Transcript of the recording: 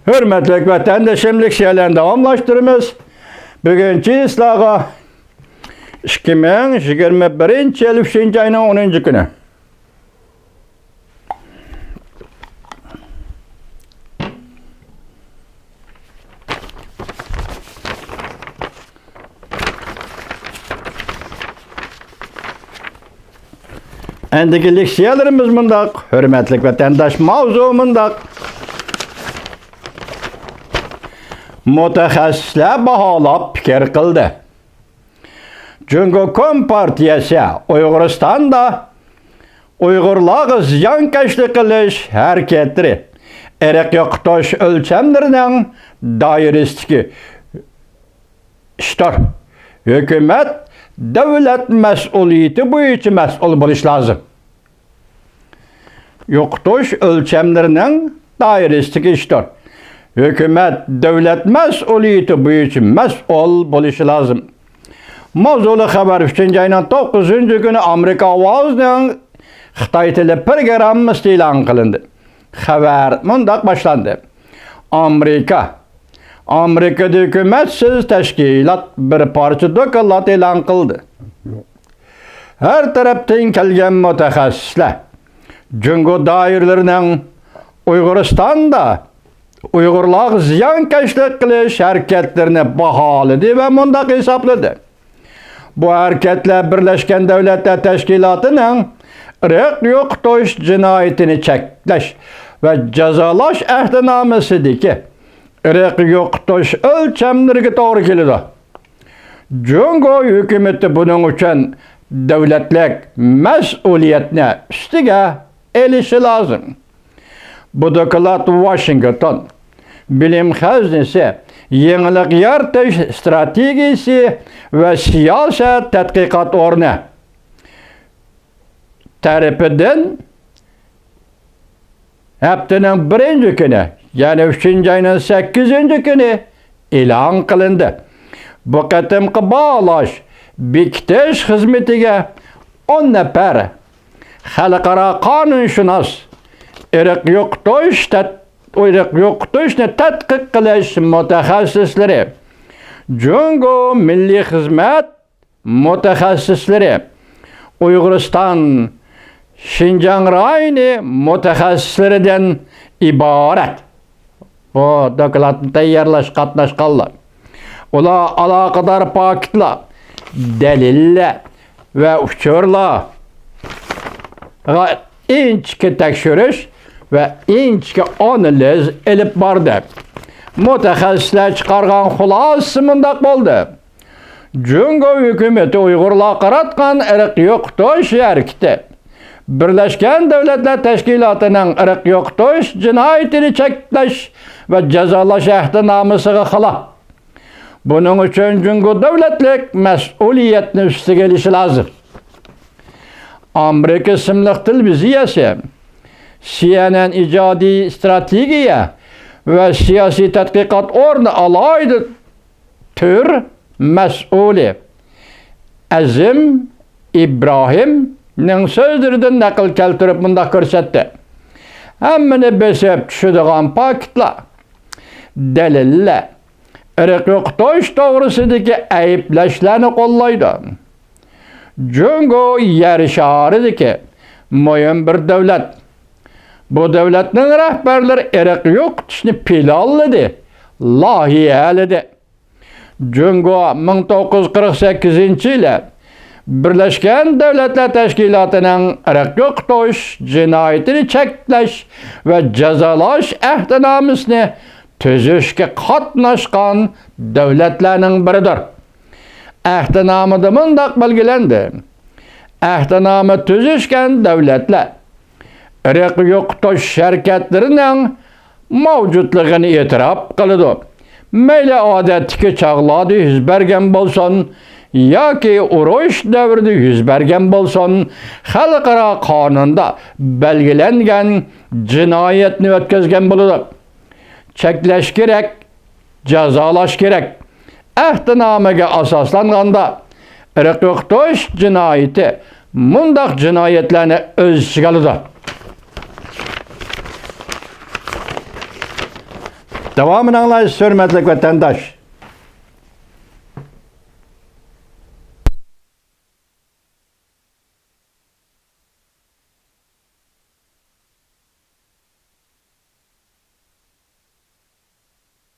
Hürmetlik vatandaşımlık şeylerini davamlaştırımız. Bugünkü islaha 2021 yıl 3. ayının 10. günü. Endiki leksiyalarımız mındak, hürmetlik vatandaş mavzu mındak. Mutaxassislar baholab fikir qildi. Jungo Kompartiyasi Uyg'uristonda Uyg'urlarga ziyonkashlik qilish harakatlari irq yo'qotish o'lchamlarining doirasidagi ishlar. Hukumat davlat mas'uliyati bo'yicha mas'ul bo'lish lozim. Yo'qotish o'lchamlarining doirasidagi ishlar. Hükümet devlet mas'uliyeti bo'yicha mas'ul bo'lishi lozim. Mavzuli xabar 3. ayının 9. günü Amerika ovozining Xitoy tili programmasi e'lon qilindi. Xabar mundaq boshlandi. Amerikada hukumatsiz tashkilot bir parcha doklad e'lon qildi. Har tarafdan kelgan mutaxassislar Jungo doiralarining Uyg'uristonda Uyg'urlar ziyonkashlik qilish harakatlarini baholadi va mundaq hisobladi. Bu harakatlar Birlashgan Davlatlar Tashkilotining irq yo'qotish jinoyatini cheklash va jazolash ahdnomasidagi irq yo'qotish o'lchamlariga to'g'ri keladi. Jungo hukumati buning uchun davlatlik mas'uliyatni ustiga elishi lozim. Bu doklad Washington bilim haznesi, yenilik yaratish strategiyasi va siyosat tadqiqot o'rni tarafidan haftaning 1. kuni, ya'ni 3. ayning 8. kuni e'lon qilindi. Bu qatimqi baholash bekitish xizmatiga 10 nafar xalqaro qonunshunos irq yo'qotishni tadqiq qilish mutaxassislari, Jungo milliy xizmat mutaxassislari, Uyg'uriston Xinjiang rayoni mutaxassislaridan iborat. Bu dokladni tayyorlash qatnashganlar. Ular aloqador faktlar, dalillar va uchurlar inchki tekshirish ve inchki analiz elib bordi. Mutaxassislar chiqargan xulosasi mundaq bo'ldi. Jungo hukumati Uyg'urlar qaratgan irq yo'qotish harakati Birlashgan Davlatlar Tashkilotining irq yo'qotish jinoyatini cheklash va jazolash ahdnomasiga xilof. Buning uchun Jungo davlatlik mas'uliyatni ustiga olishi lozim. Amerika ismli televiziyasi CNN ijodiy strategiya va siyosiy tadqiqot o'rni alohida tur mas'uli Azim Ibrohimning so'zlaridan naql keltirib bundaq ko'rsatdi. Hammani besib tushadigan faktlar, dalillar, irq yo'qotish to'g'risidagi ayblashlarni qo'llaydi. Jungo yer sharidagi muhim bir davlat. Bu devletning rahbarlari irq yo'qotishni planladi, loyihaladi. Jungo 1948-yili Birlashgan Davlatlar Tashkilotining irq yo'qotish jinoyatini cheklash va jazolash ahdnomasini tuzishga qatnashgan davlatlarning biridir. Ahdnomada mundaq belgilandi. Ahdnoma tuzishgan davlatlar irq yo'qotish harakatlarining mavjudligini e'tirof qiladi. Mayli odatdagi chog'larda yuz bergan bo'lsin yoki urush davrida yuz bergan bo'lsin, xalqaro qonunda belgilangan jinoyatni o'tkazgan bo'ladi. Cheklash kerak, jazolash kerak. Ahdnomaga asoslanganda irq yo'qotish jinoyati mundaq jinoyatlarni o'z ichiga oladi. Devamını anlayış hürmetli vatandaş.